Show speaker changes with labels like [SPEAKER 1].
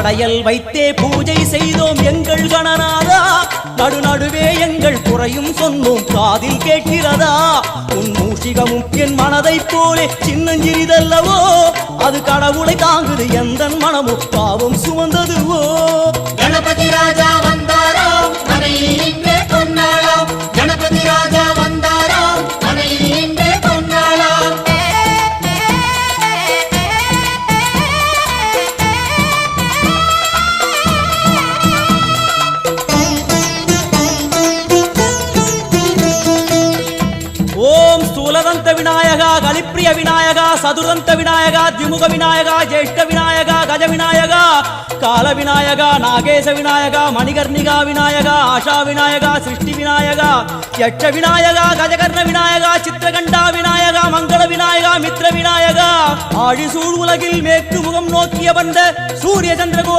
[SPEAKER 1] படையல் வைத்தே பூஜை செய்தோம் எங்கள் கணநாதா நடுநடுவே எங்கள் குறையும் சொன்னோம் காதில் கேட்கிறதா உன் மூஷிகமும் என் மனதை போலே சின்னஞ்சிறிதல்லவோ அது கடவுளை தாங்குது எந்த மனமோ பாவம் சுமந்ததுவோ
[SPEAKER 2] கணபதி ராஜா வந்தாரோ மனையில் இன்றே பொன்னாளாம் கணபதி ராஜா வந்தாரோ மனையில் இன்றே பொன்னாளாம்
[SPEAKER 1] ஓம் ஸ்தூலதந்த விநாயகா கலிப்பிரிய விநாயகா சதுரந்த விநாயகா திமுக விநாயகா ஜேஷ்ட விநாயகா கஜ விநாயகா கால விநாயகா நாகேச விநாயகா மணிகர்ணிகா விநாயகா ஆஷா விநாயகா சிருஷ்டி விநாயகா யட்ச விநாயகா கஜகர்ண விநாயகா சித்திரகண்டா விநாயகா மங்கள விநாயகா மித்ர விநாயகா ஆழிசூழ் உலகில் மேற்கு முகம் நோக்கிய வந்த சூரிய சந்திரகோடி